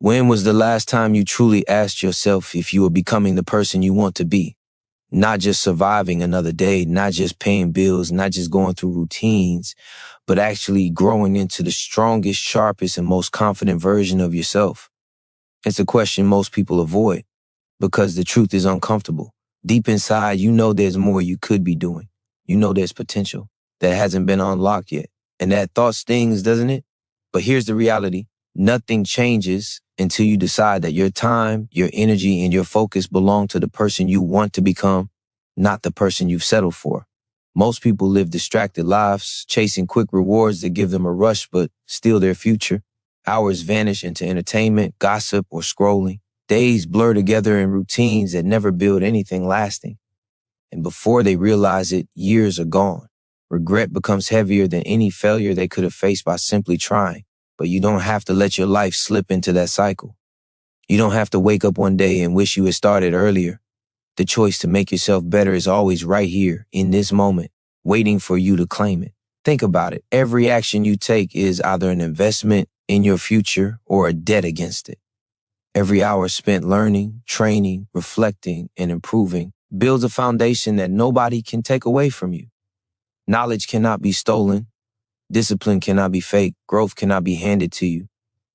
When was the last time you truly asked yourself if you were becoming the person you want to be? Not just surviving another day, not just paying bills, not just going through routines, but actually growing into the strongest, sharpest, and most confident version of yourself. It's a question most people avoid because the truth is uncomfortable. Deep inside, you know there's more you could be doing. You know there's potential that hasn't been unlocked yet. And that thought stings, doesn't it? But here's the reality. Nothing changes until you decide that your time, your energy, and your focus belong to the person you want to become, not the person you've settled for. Most people live distracted lives, chasing quick rewards that give them a rush but steal their future. Hours vanish into entertainment, gossip, or scrolling. Days blur together in routines that never build anything lasting. And before they realize it, years are gone. Regret becomes heavier than any failure they could have faced by simply trying. But you don't have to let your life slip into that cycle. You don't have to wake up one day and wish you had started earlier. The choice to make yourself better is always right here, in this moment, waiting for you to claim it. Think about it. Every action you take is either an investment in your future or a debt against it. Every hour spent learning, training, reflecting, and improving builds a foundation that nobody can take away from you. Knowledge cannot be stolen. Discipline cannot be faked. Growth cannot be handed to you.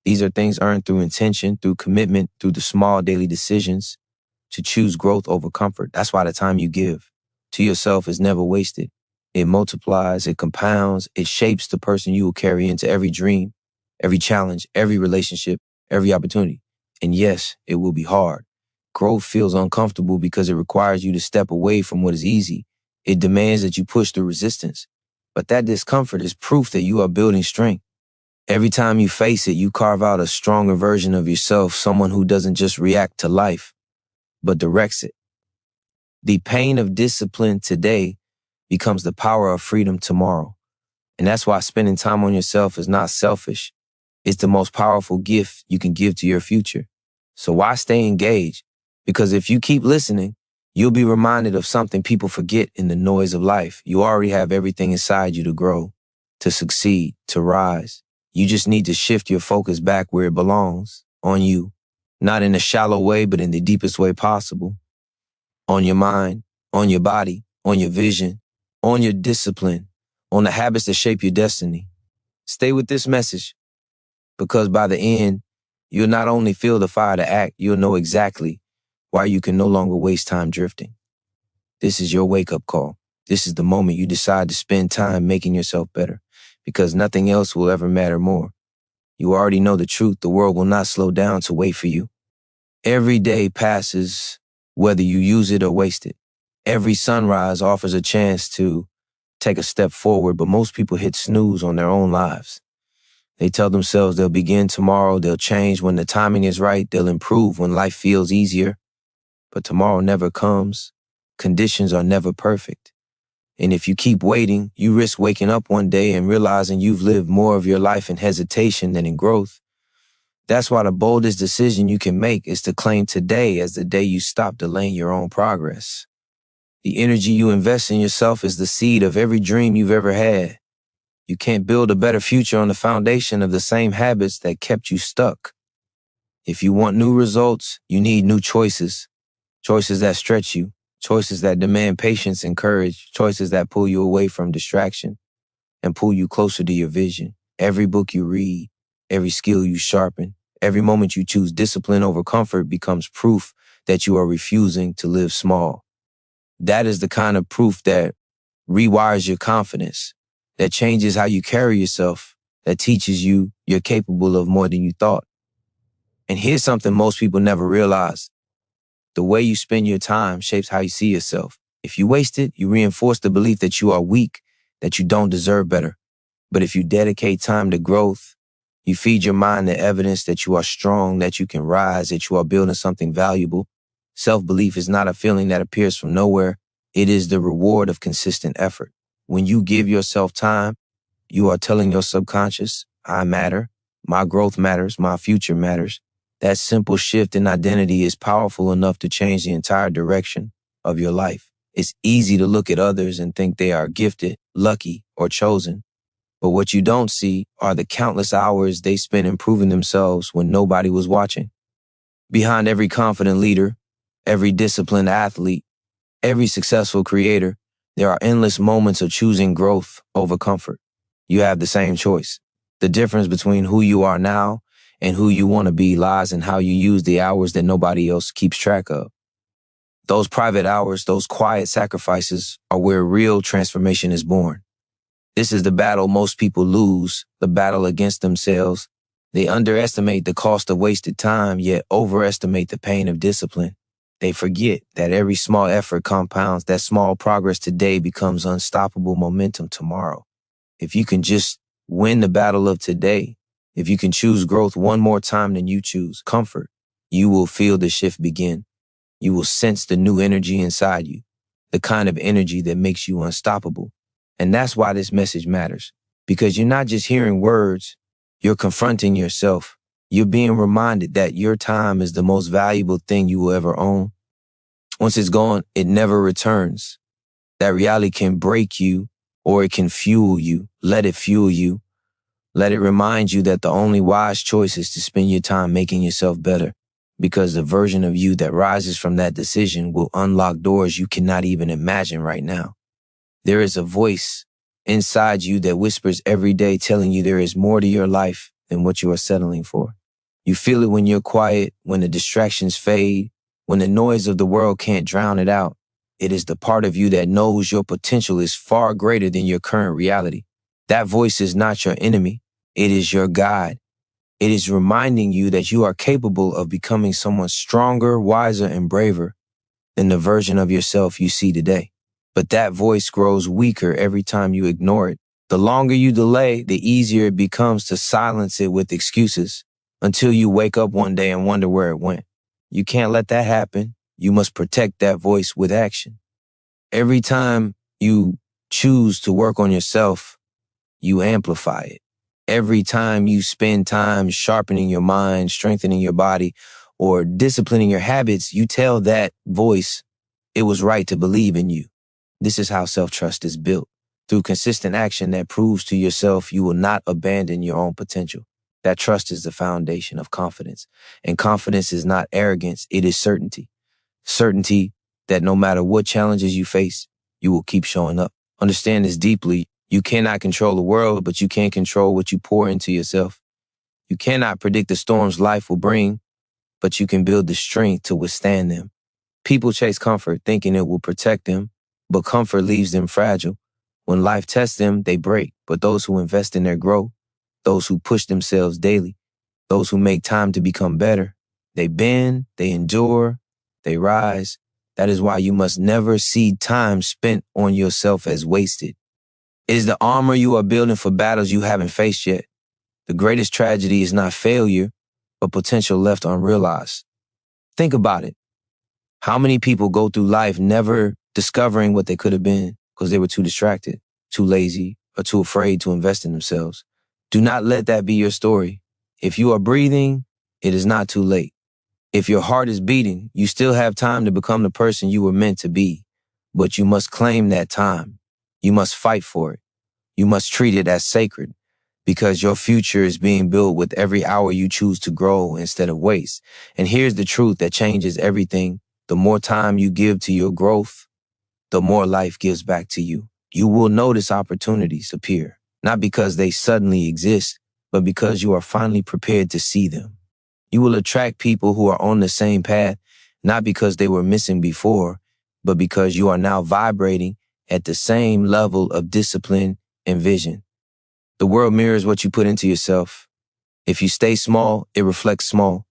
These are things earned through intention, through commitment, through the small daily decisions to choose growth over comfort. That's why the time you give to yourself is never wasted. It multiplies, it compounds, it shapes the person you will carry into every dream, every challenge, every relationship, every opportunity. And yes, it will be hard. Growth feels uncomfortable because it requires you to step away from what is easy. It demands that you push through resistance. But that discomfort is proof that you are building strength. Every time you face it, you carve out a stronger version of yourself, someone who doesn't just react to life, but directs it. The pain of discipline today becomes the power of freedom tomorrow. And that's why spending time on yourself is not selfish. It's the most powerful gift you can give to your future. So why stay engaged? Because if you keep listening, you'll be reminded of something people forget in the noise of life. You already have everything inside you to grow, to succeed, to rise. You just need to shift your focus back where it belongs, on you. Not in a shallow way, but in the deepest way possible. On your mind, on your body, on your vision, on your discipline, on the habits that shape your destiny. Stay with this message, because by the end, you'll not only feel the fire to act, you'll know exactly why you can no longer waste time drifting. This is your wake-up call. This is the moment you decide to spend time making yourself better, because nothing else will ever matter more. You already know the truth. The world will not slow down to wait for you. Every day passes, whether you use it or waste it. Every sunrise offers a chance to take a step forward, but most people hit snooze on their own lives. They tell themselves they'll begin tomorrow, they'll change when the timing is right, they'll improve when life feels easier. But tomorrow never comes. Conditions are never perfect. And if you keep waiting, you risk waking up one day and realizing you've lived more of your life in hesitation than in growth. That's why the boldest decision you can make is to claim today as the day you stop delaying your own progress. The energy you invest in yourself is the seed of every dream you've ever had. You can't build a better future on the foundation of the same habits that kept you stuck. If you want new results, you need new choices. Choices that stretch you. Choices that demand patience and courage. Choices that pull you away from distraction and pull you closer to your vision. Every book you read, every skill you sharpen, every moment you choose discipline over comfort becomes proof that you are refusing to live small. That is the kind of proof that rewires your confidence, that changes how you carry yourself, that teaches you you're capable of more than you thought. And here's something most people never realize. The way you spend your time shapes how you see yourself. If you waste it, you reinforce the belief that you are weak, that you don't deserve better. But if you dedicate time to growth, you feed your mind the evidence that you are strong, that you can rise, that you are building something valuable. Self-belief is not a feeling that appears from nowhere. It is the reward of consistent effort. When you give yourself time, you are telling your subconscious, I matter, my growth matters, my future matters. That simple shift in identity is powerful enough to change the entire direction of your life. It's easy to look at others and think they are gifted, lucky, or chosen. But what you don't see are the countless hours they spent improving themselves when nobody was watching. Behind every confident leader, every disciplined athlete, every successful creator, there are endless moments of choosing growth over comfort. You have the same choice. The difference between who you are now and who you want to be lies in how you use the hours that nobody else keeps track of. Those private hours, those quiet sacrifices are where real transformation is born. This is the battle most people lose, the battle against themselves. They underestimate the cost of wasted time, yet overestimate the pain of discipline. They forget that every small effort compounds, that small progress today becomes unstoppable momentum tomorrow. If you can just win the battle of today, if you can choose growth one more time than you choose comfort, you will feel the shift begin. You will sense the new energy inside you, the kind of energy that makes you unstoppable. And that's why this message matters, because you're not just hearing words, you're confronting yourself. You're being reminded that your time is the most valuable thing you will ever own. Once it's gone, it never returns. That reality can break you or it can fuel you. Let it fuel you. Let it remind you that the only wise choice is to spend your time making yourself better, because the version of you that rises from that decision will unlock doors you cannot even imagine right now. There is a voice inside you that whispers every day telling you there is more to your life than what you are settling for. You feel it when you're quiet, when the distractions fade, when the noise of the world can't drown it out. It is the part of you that knows your potential is far greater than your current reality. That voice is not your enemy. It is your guide. It is reminding you that you are capable of becoming someone stronger, wiser, and braver than the version of yourself you see today. But that voice grows weaker every time you ignore it. The longer you delay, the easier it becomes to silence it with excuses until you wake up one day and wonder where it went. You can't let that happen. You must protect that voice with action. Every time you choose to work on yourself, you amplify it. Every time you spend time sharpening your mind, strengthening your body, or disciplining your habits, you tell that voice it was right to believe in you. This is how self-trust is built. Through consistent action that proves to yourself you will not abandon your own potential. That trust is the foundation of confidence. And confidence is not arrogance, it is certainty. Certainty that no matter what challenges you face, you will keep showing up. Understand this deeply. You cannot control the world, but you can control what you pour into yourself. You cannot predict the storms life will bring, but you can build the strength to withstand them. People chase comfort thinking it will protect them, but comfort leaves them fragile. When life tests them, they break. But those who invest in their growth, those who push themselves daily, those who make time to become better, they bend, they endure, they rise. That is why you must never see time spent on yourself as wasted. It is the armor you are building for battles you haven't faced yet. The greatest tragedy is not failure, but potential left unrealized. Think about it. How many people go through life never discovering what they could have been because they were too distracted, too lazy, or too afraid to invest in themselves? Do not let that be your story. If you are breathing, it is not too late. If your heart is beating, you still have time to become the person you were meant to be. But you must claim that time. You must fight for it. You must treat it as sacred, because your future is being built with every hour you choose to grow instead of waste. And here's the truth that changes everything. The more time you give to your growth, the more life gives back to you. You will notice opportunities appear, not because they suddenly exist, but because you are finally prepared to see them. You will attract people who are on the same path, not because they were missing before, but because you are now vibrating at the same level of discipline and vision. The world mirrors what you put into yourself. If you stay small, it reflects small.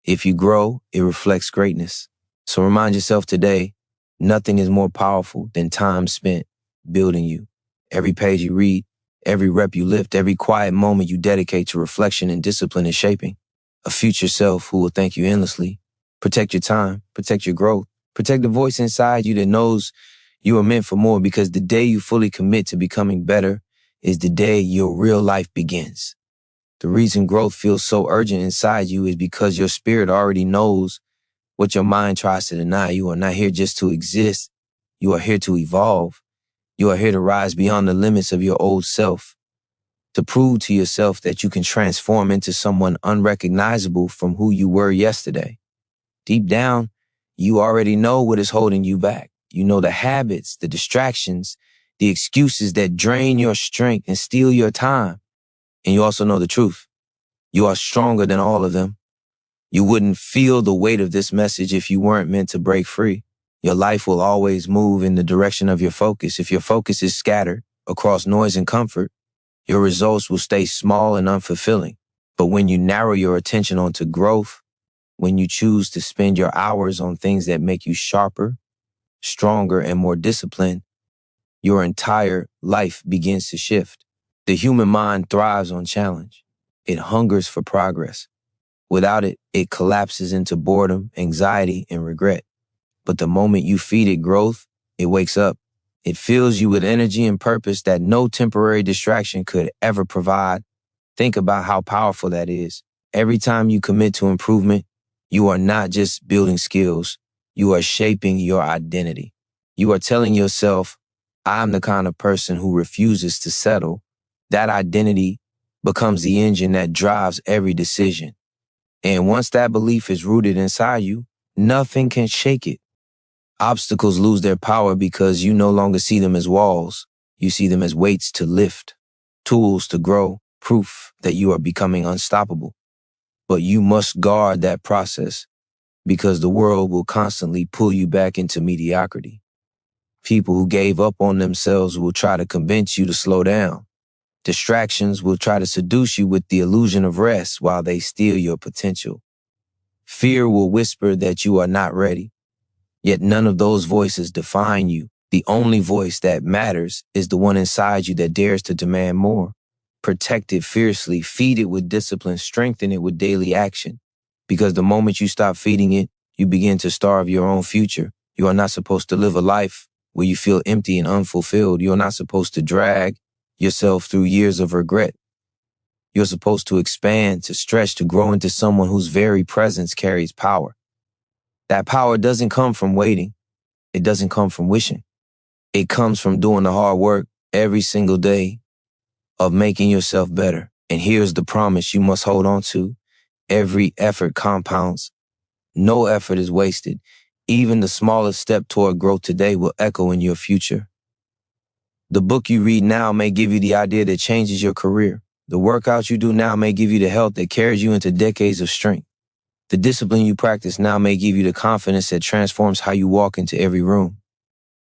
If you grow, it reflects greatness. So remind yourself today, nothing is more powerful than time spent building you. Every page you read, every rep you lift, every quiet moment you dedicate to reflection and discipline is shaping a future self who will thank you endlessly. Protect your time, protect your growth, protect the voice inside you that knows you are meant for more, because the day you fully commit to becoming better is the day your real life begins. The reason growth feels so urgent inside you is because your spirit already knows what your mind tries to deny. You are not here just to exist. You are here to evolve. You are here to rise beyond the limits of your old self. to prove to yourself that you can transform into someone unrecognizable from who you were yesterday. Deep down, you already know what is holding you back. You know the habits, the distractions, the excuses that drain your strength and steal your time. And you also know the truth. You are stronger than all of them. You wouldn't feel the weight of this message if you weren't meant to break free. Your life will always move in the direction of your focus. If your focus is scattered across noise and comfort, your results will stay small and unfulfilling. But when you narrow your attention onto growth, when you choose to spend your hours on things that make you sharper, stronger, and more disciplined, your entire life begins to shift. The human mind thrives on challenge. It hungers for progress. Without it, it collapses into boredom, anxiety, and regret. But the moment you feed it growth, it wakes up. It fills you with energy and purpose that no temporary distraction could ever provide. Think about how powerful that is. Every time you commit to improvement, you are not just building skills. You are shaping your identity. You are telling yourself, I'm the kind of person who refuses to settle. That identity becomes the engine that drives every decision. And once that belief is rooted inside you, nothing can shake it. Obstacles lose their power because you no longer see them as walls. You see them as weights to lift, tools to grow, proof that you are becoming unstoppable. But you must guard that process because the world will constantly pull you back into mediocrity. People who gave up on themselves will try to convince you to slow down. Distractions will try to seduce you with the illusion of rest while they steal your potential. Fear will whisper that you are not ready. Yet none of those voices define you. The only voice that matters is the one inside you that dares to demand more. Protect it fiercely, feed it with discipline, strengthen it with daily action. Because the moment you stop feeding it, you begin to starve your own future. You are not supposed to live a life where you feel empty and unfulfilled. You are not supposed to drag yourself through years of regret. You're supposed to expand, to stretch, to grow into someone whose very presence carries power. That power doesn't come from waiting. It doesn't come from wishing. It comes from doing the hard work every single day of making yourself better. And here's the promise you must hold on to. Every effort compounds. No effort is wasted. Even the smallest step toward growth today will echo in your future. The book you read now may give you the idea that changes your career. The workouts you do now may give you the health that carries you into decades of strength. The discipline you practice now may give you the confidence that transforms how you walk into every room.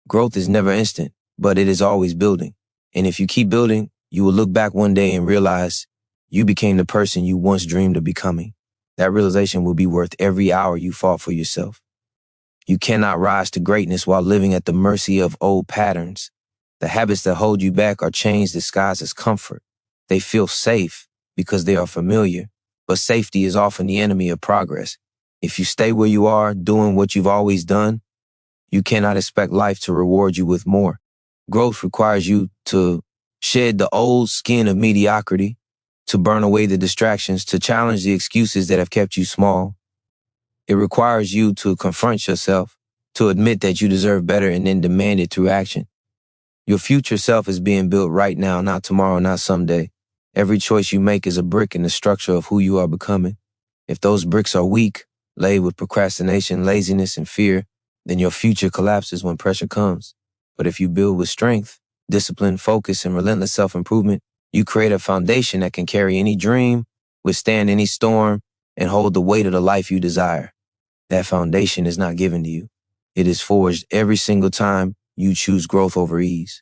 Growth is never instant, but it is always building. And if you keep building, you will look back one day and realize you became the person you once dreamed of becoming. That realization will be worth every hour you fought for yourself. You cannot rise to greatness while living at the mercy of old patterns. The habits that hold you back are chains disguised as comfort. They feel safe because they are familiar. But safety is often the enemy of progress. If you stay where you are, doing what you've always done, you cannot expect life to reward you with more. Growth requires you to shed the old skin of mediocrity, to burn away the distractions, to challenge the excuses that have kept you small. It requires you to confront yourself, to admit that you deserve better and then demand it through action. Your future self is being built right now, not tomorrow, not someday. Every choice you make is a brick in the structure of who you are becoming. If those bricks are weak, laid with procrastination, laziness, and fear, then your future collapses when pressure comes. But if you build with strength, discipline, focus, and relentless self-improvement, you create a foundation that can carry any dream, withstand any storm, and hold the weight of the life you desire. That foundation is not given to you. It is forged every single time you choose growth over ease.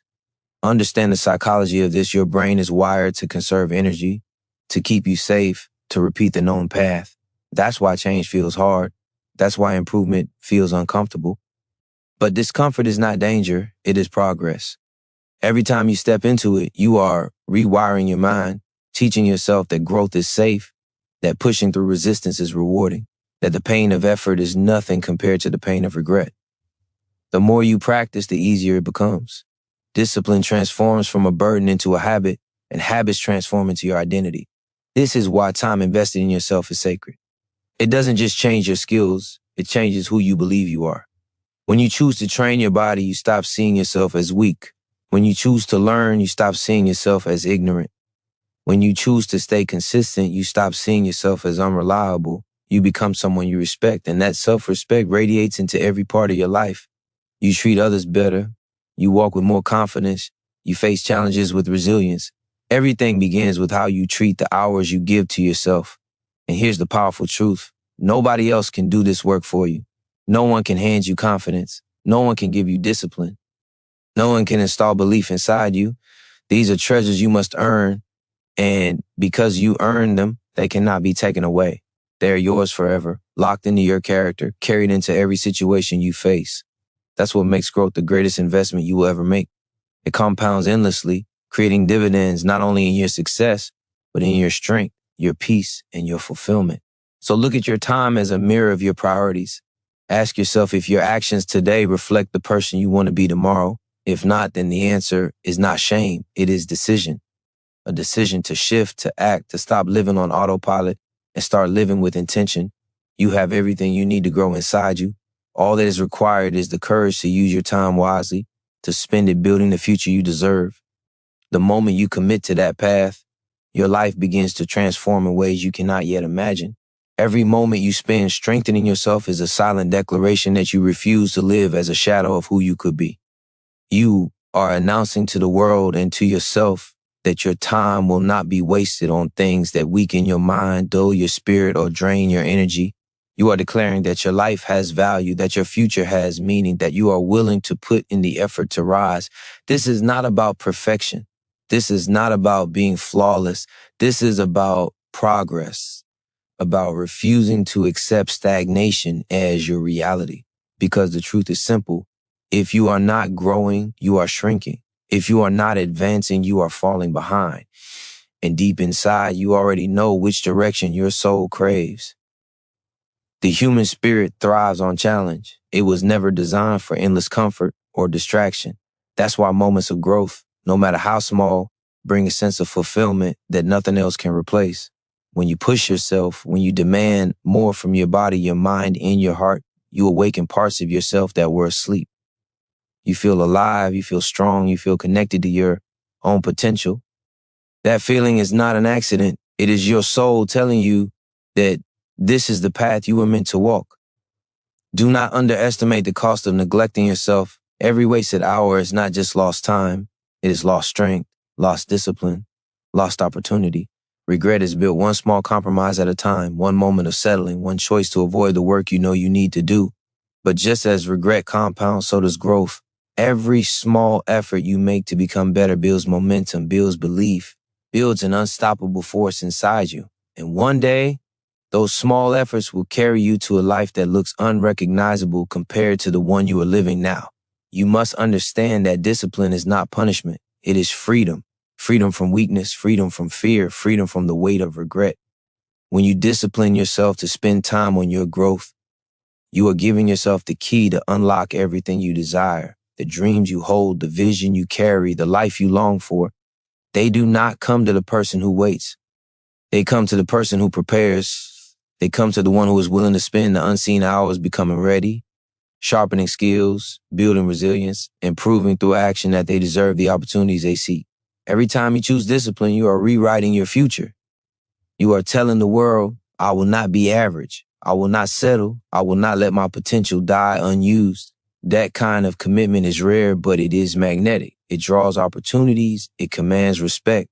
Understand the psychology of this. Your brain is wired to conserve energy, to keep you safe, to repeat the known path. That's why change feels hard. That's why improvement feels uncomfortable. But discomfort is not danger, it is progress. Every time you step into it, you are rewiring your mind, teaching yourself that growth is safe, that pushing through resistance is rewarding, that the pain of effort is nothing compared to the pain of regret. The more you practice, the easier it becomes. Discipline transforms from a burden into a habit, and habits transform into your identity. This is why time invested in yourself is sacred. It doesn't just change your skills, it changes who you believe you are. When you choose to train your body, you stop seeing yourself as weak. When you choose to learn, you stop seeing yourself as ignorant. When you choose to stay consistent, you stop seeing yourself as unreliable. You become someone you respect, and that self-respect radiates into every part of your life. You treat others better. You walk with more confidence. You face challenges with resilience. Everything begins with how you treat the hours you give to yourself. And here's the powerful truth. Nobody else can do this work for you. No one can hand you confidence. No one can give you discipline. No one can install belief inside you. These are treasures you must earn, and because you earned them, they cannot be taken away. They are yours forever, locked into your character, carried into every situation you face. That's what makes growth the greatest investment you will ever make. It compounds endlessly, creating dividends not only in your success, but in your strength, your peace, and your fulfillment. So look at your time as a mirror of your priorities. Ask yourself if your actions today reflect the person you want to be tomorrow. If not, then the answer is not shame, it is decision. A decision to shift, to act, to stop living on autopilot and start living with intention. You have everything you need to grow inside you. All that is required is the courage to use your time wisely, to spend it building the future you deserve. The moment you commit to that path, your life begins to transform in ways you cannot yet imagine. Every moment you spend strengthening yourself is a silent declaration that you refuse to live as a shadow of who you could be. You are announcing to the world and to yourself that your time will not be wasted on things that weaken your mind, dull your spirit, or drain your energy. You are declaring that your life has value, that your future has meaning, that you are willing to put in the effort to rise. This is not about perfection. This is not about being flawless. This is about progress, about refusing to accept stagnation as your reality. Because the truth is simple. If you are not growing, you are shrinking. If you are not advancing, you are falling behind. And deep inside, you already know which direction your soul craves. The human spirit thrives on challenge. It was never designed for endless comfort or distraction. That's why moments of growth, no matter how small, bring a sense of fulfillment that nothing else can replace. When you push yourself, when you demand more from your body, your mind, and your heart, you awaken parts of yourself that were asleep. You feel alive, you feel strong, you feel connected to your own potential. That feeling is not an accident. It is your soul telling you that this is the path you were meant to walk. Do not underestimate the cost of neglecting yourself. Every wasted hour is not just lost time. It is lost strength, lost discipline, lost opportunity. Regret is built one small compromise at a time, one moment of settling, one choice to avoid the work you know you need to do. But just as regret compounds, so does growth. Every small effort you make to become better builds momentum, builds belief, builds an unstoppable force inside you. And one day, those small efforts will carry you to a life that looks unrecognizable compared to the one you are living now. You must understand that discipline is not punishment. It is freedom. Freedom from weakness, freedom from fear, freedom from the weight of regret. When you discipline yourself to spend time on your growth, you are giving yourself the key to unlock everything you desire. The dreams you hold, the vision you carry, the life you long for, they do not come to the person who waits. They come to the person who prepares. They come to the one who is willing to spend the unseen hours becoming ready, sharpening skills, building resilience, and proving through action that they deserve the opportunities they seek. Every time you choose discipline, you are rewriting your future. You are telling the world, I will not be average. I will not settle. I will not let my potential die unused. That kind of commitment is rare, but it is magnetic. It draws opportunities. It commands respect.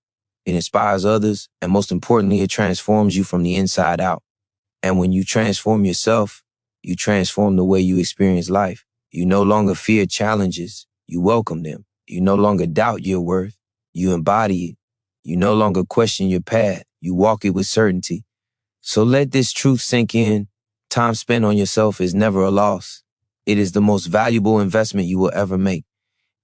It inspires others. And most importantly, it transforms you from the inside out. And when you transform yourself, you transform the way you experience life. You no longer fear challenges. You welcome them. You no longer doubt your worth. You embody it. You no longer question your path. You walk it with certainty. So let this truth sink in. Time spent on yourself is never a loss. It is the most valuable investment you will ever make.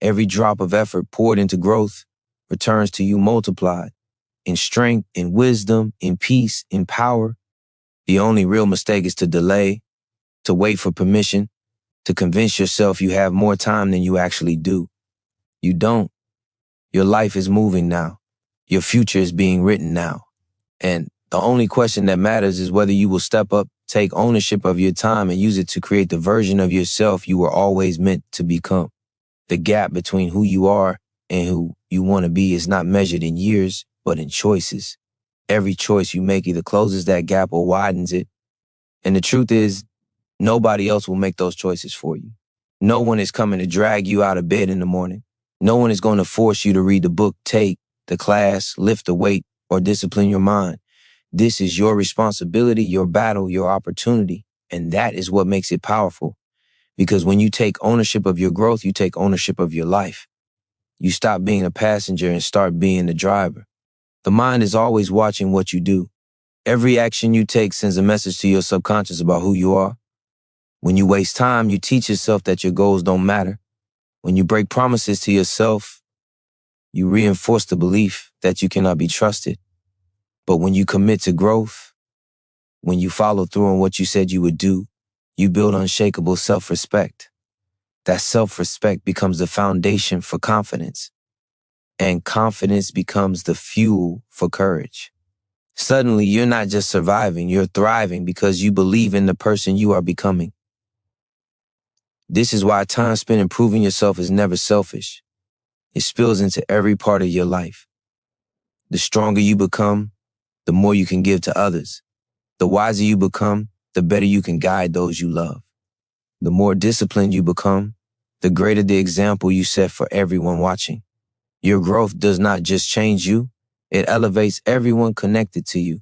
Every drop of effort poured into growth returns to you multiplied in strength, in wisdom, in peace, in power. The only real mistake is to delay, to wait for permission, to convince yourself you have more time than you actually do. You don't. Your life is moving now. Your future is being written now. And the only question that matters is whether you will step up, take ownership of your time, and use it to create the version of yourself you were always meant to become. The gap between who you are and who you want to be is not measured in years, but in choices. Every choice you make either closes that gap or widens it. And the truth is, nobody else will make those choices for you. No one is coming to drag you out of bed in the morning. No one is going to force you to read the book, take the class, lift the weight, or discipline your mind. This is your responsibility, your battle, your opportunity. And that is what makes it powerful. Because when you take ownership of your growth, you take ownership of your life. You stop being a passenger and start being the driver. The mind is always watching what you do. Every action you take sends a message to your subconscious about who you are. When you waste time, you teach yourself that your goals don't matter. When you break promises to yourself, you reinforce the belief that you cannot be trusted. But when you commit to growth, when you follow through on what you said you would do, you build unshakable self-respect. That self-respect becomes the foundation for confidence. And confidence becomes the fuel for courage. Suddenly, you're not just surviving, you're thriving because you believe in the person you are becoming. This is why time spent improving yourself is never selfish. It spills into every part of your life. The stronger you become, the more you can give to others. The wiser you become, the better you can guide those you love. The more disciplined you become, the greater the example you set for everyone watching. Your growth does not just change you, it elevates everyone connected to you.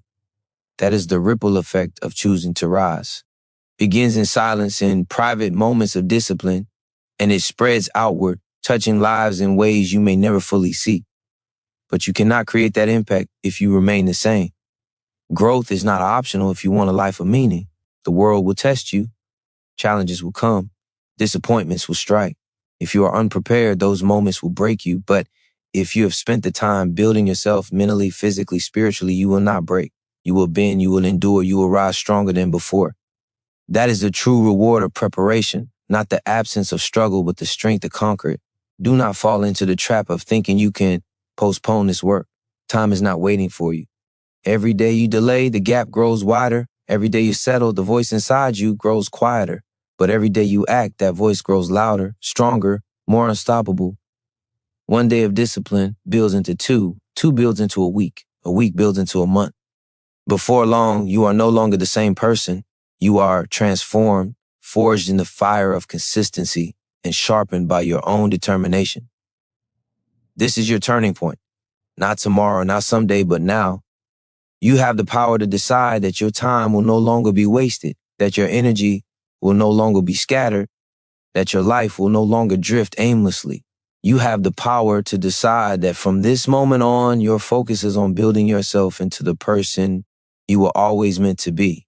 That is the ripple effect of choosing to rise. Begins in silence in private moments of discipline, and it spreads outward, touching lives in ways you may never fully see. But you cannot create that impact if you remain the same. Growth is not optional if you want a life of meaning. The world will test you. Challenges will come. Disappointments will strike. If you are unprepared, those moments will break you. But if you have spent the time building yourself mentally, physically, spiritually, you will not break. You will bend, you will endure, you will rise stronger than before. That is the true reward of preparation, not the absence of struggle, but the strength to conquer it. Do not fall into the trap of thinking you can postpone this work. Time is not waiting for you. Every day you delay, the gap grows wider. Every day you settle, the voice inside you grows quieter. But every day you act, that voice grows louder, stronger, more unstoppable. One day of discipline builds into two builds into a week builds into a month. Before long, you are no longer the same person. You are transformed, forged in the fire of consistency, and sharpened by your own determination. This is your turning point. Not tomorrow, not someday, but now. You have the power to decide that your time will no longer be wasted, that your energy will no longer be scattered, that your life will no longer drift aimlessly. You have the power to decide that from this moment on, your focus is on building yourself into the person you were always meant to be.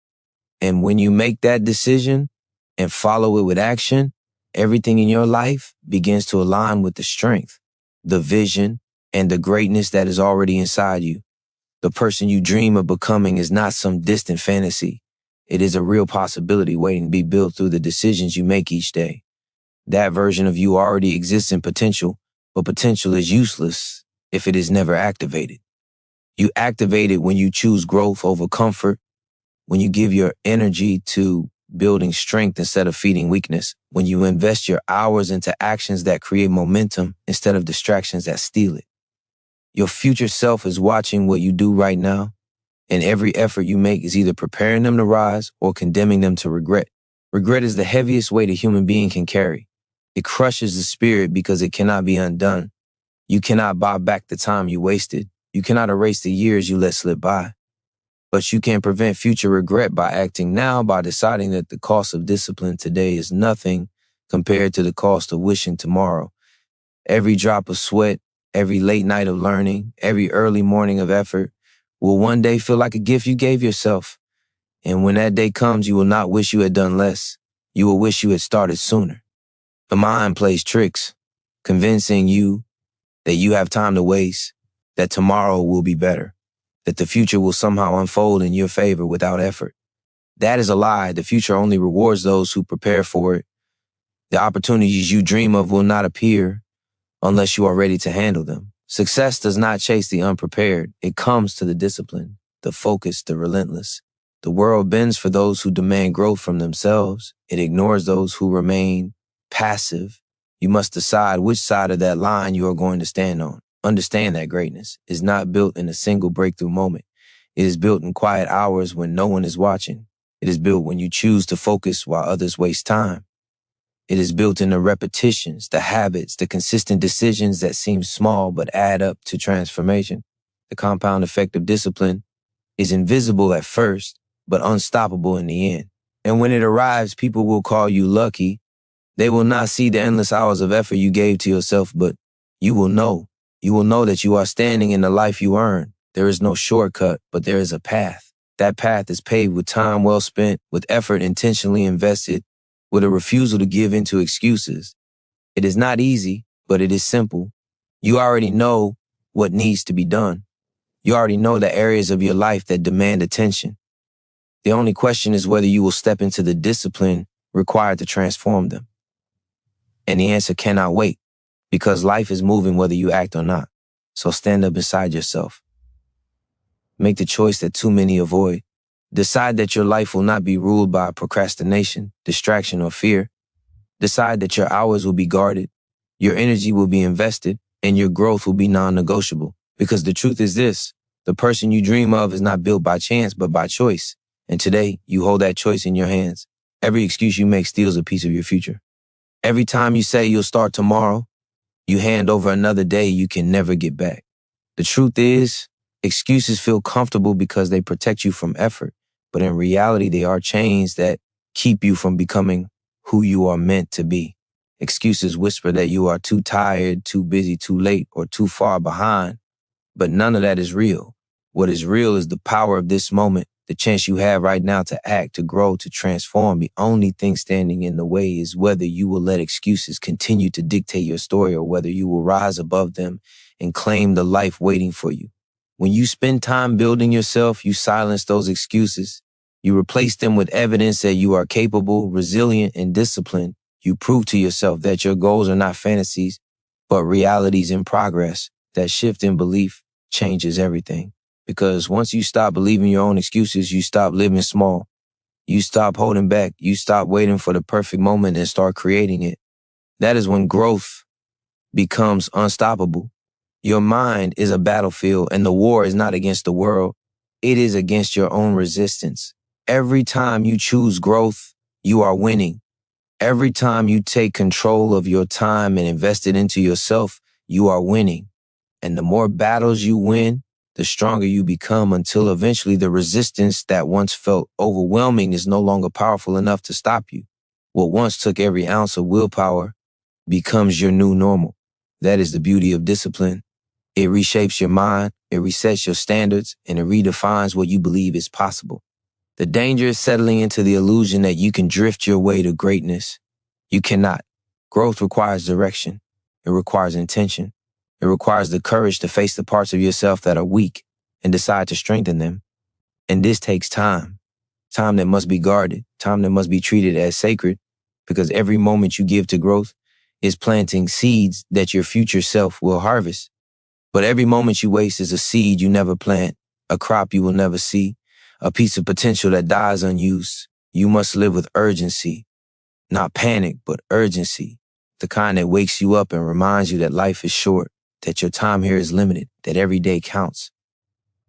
And when you make that decision and follow it with action, everything in your life begins to align with the strength, the vision, and the greatness that is already inside you. The person you dream of becoming is not some distant fantasy. It is a real possibility waiting to be built through the decisions you make each day. That version of you already exists in potential, but potential is useless if it is never activated. You activate it when you choose growth over comfort, when you give your energy to building strength instead of feeding weakness, when you invest your hours into actions that create momentum instead of distractions that steal it. Your future self is watching what you do right now, and every effort you make is either preparing them to rise or condemning them to regret. Regret is the heaviest weight a human being can carry. It crushes the spirit because it cannot be undone. You cannot buy back the time you wasted. You cannot erase the years you let slip by. But you can prevent future regret by acting now, by deciding that the cost of discipline today is nothing compared to the cost of wishing tomorrow. Every drop of sweat, every late night of learning, every early morning of effort will one day feel like a gift you gave yourself. And when that day comes, you will not wish you had done less. You will wish you had started sooner. The mind plays tricks, convincing you that you have time to waste, that tomorrow will be better, that the future will somehow unfold in your favor without effort. That is a lie. The future only rewards those who prepare for it. The opportunities you dream of will not appear unless you are ready to handle them. Success does not chase the unprepared. It comes to the disciplined, the focused, the relentless. The world bends for those who demand growth from themselves. It ignores those who remain passive. You must decide which side of that line you are going to stand on. Understand that greatness is not built in a single breakthrough moment. It is built in quiet hours when no one is watching. It is built when you choose to focus while others waste time. It is built in the repetitions, the habits, the consistent decisions that seem small but add up to transformation. The compound effect of discipline is invisible at first, but unstoppable in the end. And when it arrives, people will call you lucky. They will not see the endless hours of effort you gave to yourself, but you will know. You will know that you are standing in the life you earn. There is no shortcut, but there is a path. That path is paved with time well spent, with effort intentionally invested, with a refusal to give in to excuses. It is not easy, but it is simple. You already know what needs to be done. You already know the areas of your life that demand attention. The only question is whether you will step into the discipline required to transform them. And the answer cannot wait, because life is moving whether you act or not. So stand up inside yourself. Make the choice that too many avoid. Decide that your life will not be ruled by procrastination, distraction, or fear. Decide that your hours will be guarded, your energy will be invested, and your growth will be non-negotiable. Because the truth is this, the person you dream of is not built by chance, but by choice. And today, you hold that choice in your hands. Every excuse you make steals a piece of your future. Every time you say you'll start tomorrow, you hand over another day you can never get back. The truth is, excuses feel comfortable because they protect you from effort, but in reality, they are chains that keep you from becoming who you are meant to be. Excuses whisper that you are too tired, too busy, too late, or too far behind, but none of that is real. What is real is the power of this moment, the chance you have right now to act, to grow, to transform. The only thing standing in the way is whether you will let excuses continue to dictate your story or whether you will rise above them and claim the life waiting for you. When you spend time building yourself, you silence those excuses. You replace them with evidence that you are capable, resilient, and disciplined. You prove to yourself that your goals are not fantasies, but realities in progress. That shift in belief changes everything. Because once you stop believing your own excuses, you stop living small. You stop holding back. You stop waiting for the perfect moment and start creating it. That is when growth becomes unstoppable. Your mind is a battlefield, and the war is not against the world. It is against your own resistance. Every time you choose growth, you are winning. Every time you take control of your time and invest it into yourself, you are winning. And the more battles you win, the stronger you become until eventually the resistance that once felt overwhelming is no longer powerful enough to stop you. What once took every ounce of willpower becomes your new normal. That is the beauty of discipline. It reshapes your mind, it resets your standards, and it redefines what you believe is possible. The danger is settling into the illusion that you can drift your way to greatness. You cannot. Growth requires direction. It requires intention. It requires the courage to face the parts of yourself that are weak and decide to strengthen them. And this takes time. Time that must be guarded. Time that must be treated as sacred, because every moment you give to growth is planting seeds that your future self will harvest. But every moment you waste is a seed you never plant, a crop you will never see, a piece of potential that dies unused. You must live with urgency, not panic, but urgency, the kind that wakes you up and reminds you that life is short, that your time here is limited, that every day counts.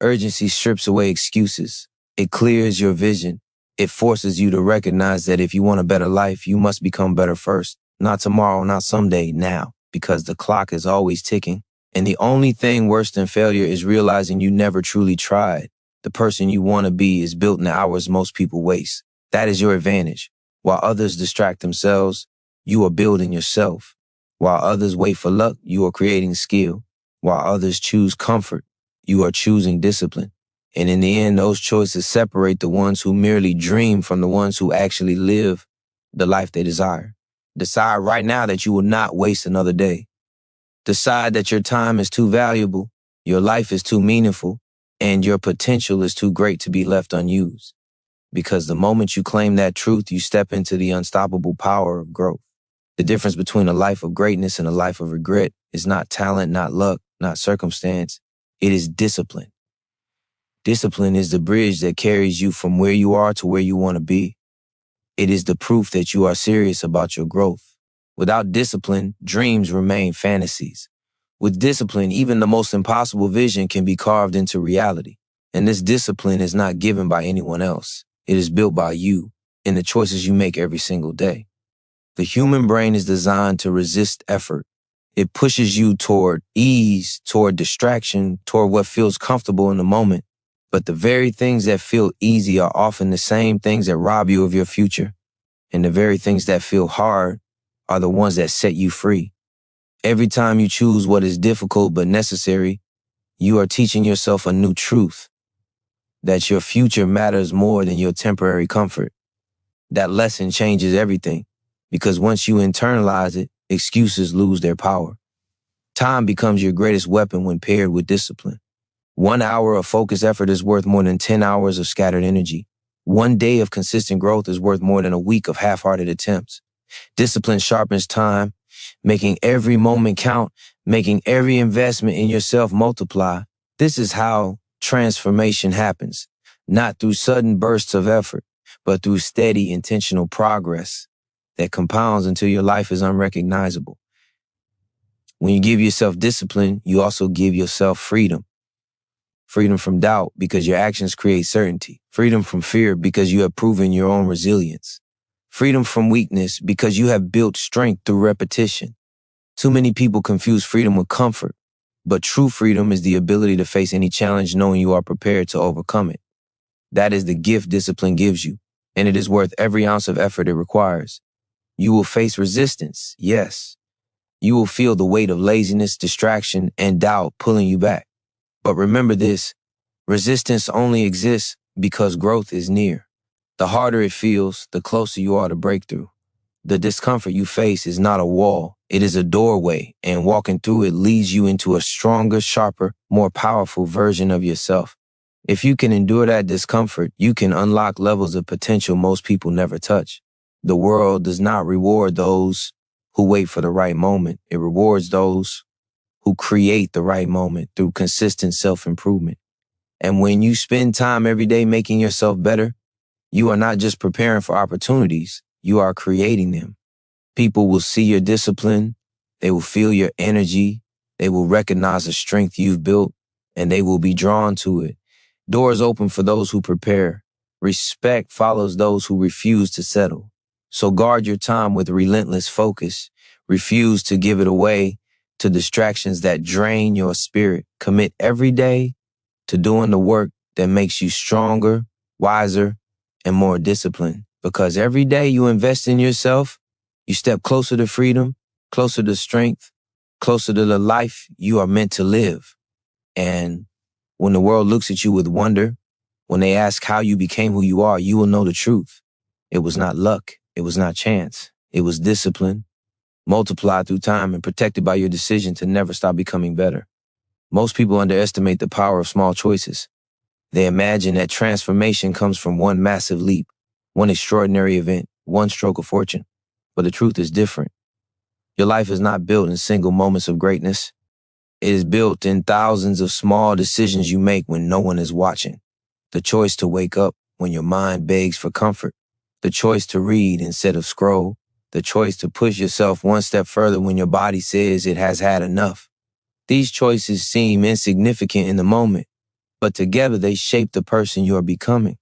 Urgency strips away excuses. It clears your vision. It forces you to recognize that if you want a better life, you must become better first. Not tomorrow, not someday, now, because the clock is always ticking. And the only thing worse than failure is realizing you never truly tried. The person you want to be is built in the hours most people waste. That is your advantage. While others distract themselves, you are building yourself. While others wait for luck, you are creating skill. While others choose comfort, you are choosing discipline. And in the end, those choices separate the ones who merely dream from the ones who actually live the life they desire. Decide right now that you will not waste another day. Decide that your time is too valuable, your life is too meaningful, and your potential is too great to be left unused. Because the moment you claim that truth, you step into the unstoppable power of growth. The difference between a life of greatness and a life of regret is not talent, not luck, not circumstance. It is discipline. Discipline is the bridge that carries you from where you are to where you want to be. It is the proof that you are serious about your growth. Without discipline, dreams remain fantasies. With discipline, even the most impossible vision can be carved into reality. And this discipline is not given by anyone else. It is built by you in the choices you make every single day. The human brain is designed to resist effort. It pushes you toward ease, toward distraction, toward what feels comfortable in the moment. But the very things that feel easy are often the same things that rob you of your future. And the very things that feel hard are the ones that set you free. Every time you choose what is difficult but necessary, you are teaching yourself a new truth, that your future matters more than your temporary comfort. That lesson changes everything, because once you internalize it, excuses lose their power. Time becomes your greatest weapon when paired with discipline. 1 hour of focused effort is worth more than 10 hours of scattered energy. 1 day of consistent growth is worth more than a week of half-hearted attempts. Discipline sharpens time, making every moment count, making every investment in yourself multiply. This is how transformation happens, not through sudden bursts of effort, but through steady, intentional progress that compounds until your life is unrecognizable. When you give yourself discipline, you also give yourself freedom. Freedom from doubt because your actions create certainty. Freedom from fear because you have proven your own resilience. Freedom from weakness because you have built strength through repetition. Too many people confuse freedom with comfort, but true freedom is the ability to face any challenge knowing you are prepared to overcome it. That is the gift discipline gives you, and it is worth every ounce of effort it requires. You will face resistance, yes. You will feel the weight of laziness, distraction, and doubt pulling you back. But remember this, resistance only exists because growth is near. The harder it feels, the closer you are to breakthrough. The discomfort you face is not a wall, it is a doorway, and walking through it leads you into a stronger, sharper, more powerful version of yourself. If you can endure that discomfort, you can unlock levels of potential most people never touch. The world does not reward those who wait for the right moment. It rewards those who create the right moment through consistent self-improvement. And when you spend time every day making yourself better, you are not just preparing for opportunities, you are creating them. People will see your discipline, they will feel your energy, they will recognize the strength you've built, and they will be drawn to it. Doors open for those who prepare. Respect follows those who refuse to settle. So guard your time with relentless focus. Refuse to give it away to distractions that drain your spirit. Commit every day to doing the work that makes you stronger, wiser, and more disciplined. Because every day you invest in yourself, you step closer to freedom, closer to strength, closer to the life you are meant to live. And when the world looks at you with wonder, when they ask how you became who you are, you will know the truth. It was not luck. It was not chance. It was discipline, multiplied through time and protected by your decision to never stop becoming better. Most people underestimate the power of small choices. They imagine that transformation comes from one massive leap, one extraordinary event, one stroke of fortune. But the truth is different. Your life is not built in single moments of greatness. It is built in thousands of small decisions you make when no one is watching. The choice to wake up when your mind begs for comfort. The choice to read instead of scroll. The choice to push yourself one step further when your body says it has had enough. These choices seem insignificant in the moment, but together they shape the person you are becoming.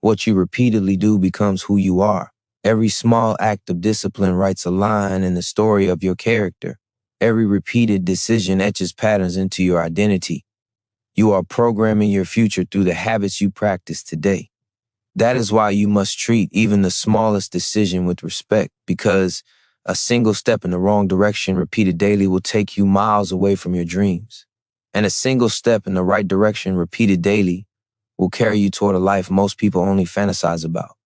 What you repeatedly do becomes who you are. Every small act of discipline writes a line in the story of your character. Every repeated decision etches patterns into your identity. You are programming your future through the habits you practice today. That is why you must treat even the smallest decision with respect, because a single step in the wrong direction repeated daily will take you miles away from your dreams. And a single step in the right direction repeated daily will carry you toward a life most people only fantasize about.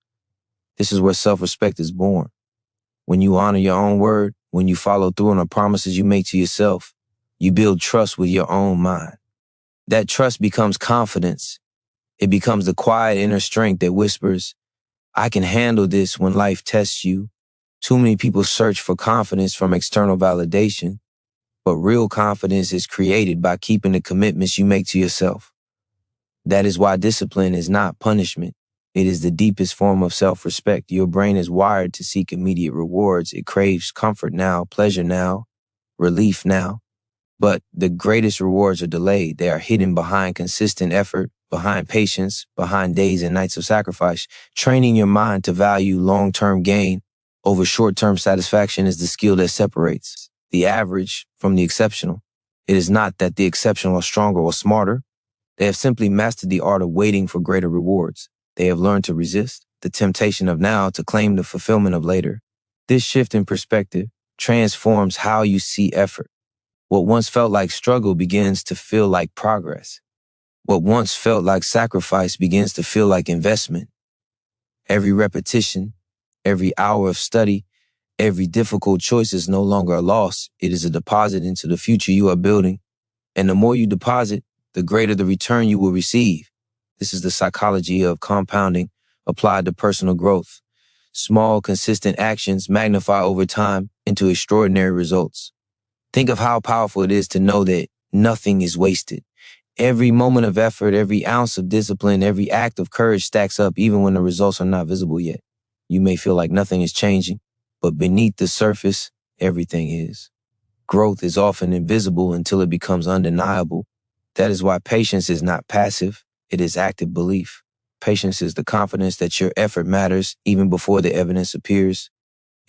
This is where self-respect is born. When you honor your own word, when you follow through on the promises you make to yourself, you build trust with your own mind. That trust becomes confidence. It becomes the quiet inner strength that whispers, I can handle this when life tests you. Too many people search for confidence from external validation, but real confidence is created by keeping the commitments you make to yourself. That is why discipline is not punishment. It is the deepest form of self-respect. Your brain is wired to seek immediate rewards. It craves comfort now, pleasure now, relief now. But the greatest rewards are delayed. They are hidden behind consistent effort, behind patience, behind days and nights of sacrifice. Training your mind to value long-term gain over short-term satisfaction is the skill that separates the average from the exceptional. It is not that the exceptional are stronger or smarter. They have simply mastered the art of waiting for greater rewards. They have learned to resist the temptation of now to claim the fulfillment of later. This shift in perspective transforms how you see effort. What once felt like struggle begins to feel like progress. What once felt like sacrifice begins to feel like investment. Every repetition, every hour of study, every difficult choice is no longer a loss. It is a deposit into the future you are building. And the more you deposit, the greater the return you will receive. This is the psychology of compounding applied to personal growth. Small, consistent actions magnify over time into extraordinary results. Think of how powerful it is to know that nothing is wasted. Every moment of effort, every ounce of discipline, every act of courage stacks up even when the results are not visible yet. You may feel like nothing is changing, but beneath the surface, everything is. Growth is often invisible until it becomes undeniable. That is why patience is not passive, it is active belief. Patience is the confidence that your effort matters even before the evidence appears.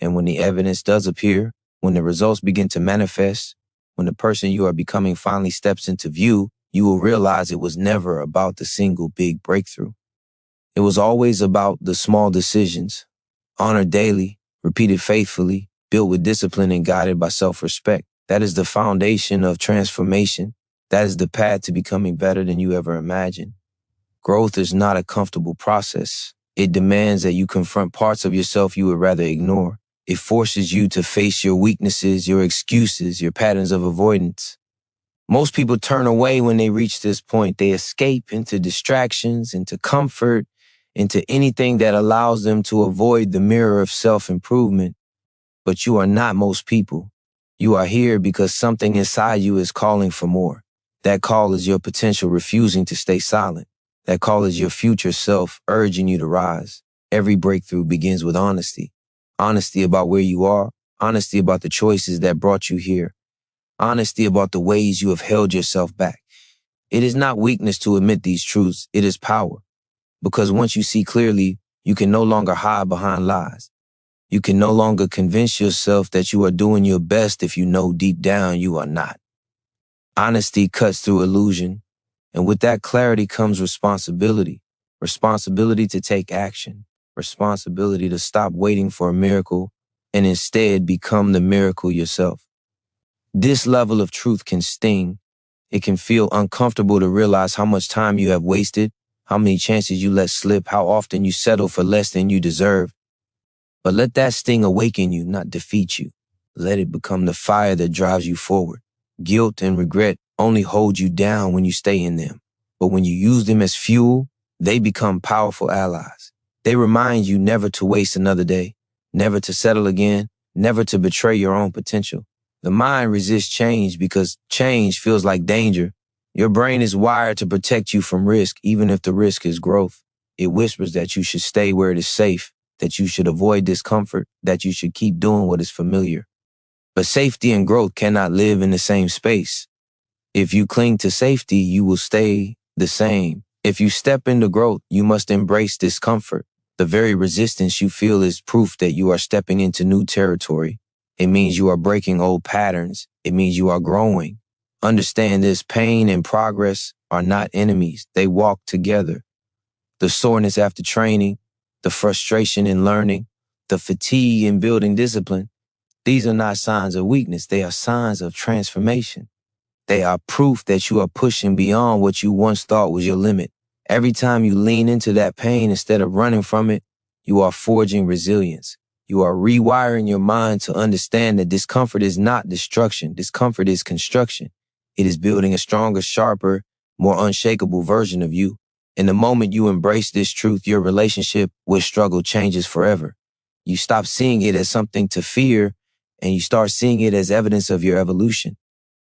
And when the evidence does appear, when the results begin to manifest, when the person you are becoming finally steps into view, you will realize it was never about the single big breakthrough. It was always about the small decisions, honored daily, repeated faithfully, built with discipline and guided by self-respect. That is the foundation of transformation. That is the path to becoming better than you ever imagined. Growth is not a comfortable process. It demands that you confront parts of yourself you would rather ignore. It forces you to face your weaknesses, your excuses, your patterns of avoidance. Most people turn away when they reach this point. They escape into distractions, into comfort, into anything that allows them to avoid the mirror of self-improvement. But you are not most people. You are here because something inside you is calling for more. That call is your potential refusing to stay silent. That call is your future self urging you to rise. Every breakthrough begins with honesty. Honesty about where you are. Honesty about the choices that brought you here. Honesty about the ways you have held yourself back. It is not weakness to admit these truths. It is power. Because once you see clearly, you can no longer hide behind lies. You can no longer convince yourself that you are doing your best if you know deep down you are not. Honesty cuts through illusion, and with that clarity comes responsibility. Responsibility to take action. Responsibility to stop waiting for a miracle and instead become the miracle yourself. This level of truth can sting. It can feel uncomfortable to realize how much time you have wasted, how many chances you let slip, how often you settle for less than you deserve. But let that sting awaken you, not defeat you. Let it become the fire that drives you forward. Guilt and regret only hold you down when you stay in them. But when you use them as fuel, they become powerful allies. They remind you never to waste another day, never to settle again, never to betray your own potential. The mind resists change because change feels like danger. Your brain is wired to protect you from risk, even if the risk is growth. It whispers that you should stay where it is safe, that you should avoid discomfort, that you should keep doing what is familiar. But safety and growth cannot live in the same space. If you cling to safety, you will stay the same. If you step into growth, you must embrace discomfort. The very resistance you feel is proof that you are stepping into new territory. It means you are breaking old patterns. It means you are growing. Understand this: pain and progress are not enemies. They walk together. The soreness after training, the frustration in learning, the fatigue in building discipline, these are not signs of weakness. They are signs of transformation. They are proof that you are pushing beyond what you once thought was your limit. Every time you lean into that pain instead of running from it, you are forging resilience. You are rewiring your mind to understand that discomfort is not destruction. Discomfort is construction. It is building a stronger, sharper, more unshakable version of you. In the moment you embrace this truth, your relationship with struggle changes forever. You stop seeing it as something to fear, and you start seeing it as evidence of your evolution.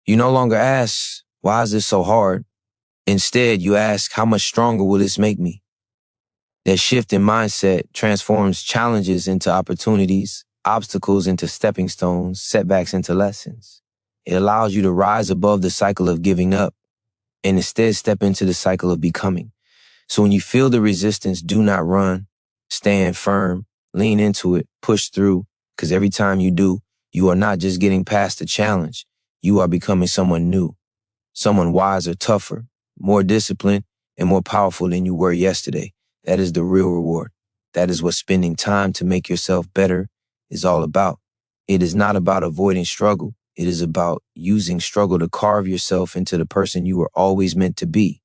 You no longer ask, why is this so hard? Instead, you ask, how much stronger will this make me? That shift in mindset transforms challenges into opportunities, obstacles into stepping stones, setbacks into lessons. It allows you to rise above the cycle of giving up and instead step into the cycle of becoming. So when you feel the resistance, do not run, stand firm, lean into it, push through, because every time you do, you are not just getting past the challenge, you are becoming someone new, someone wiser, tougher, more disciplined, and more powerful than you were yesterday. That is the real reward. That is what spending time to make yourself better is all about. It is not about avoiding struggle. It is about using struggle to carve yourself into the person you were always meant to be.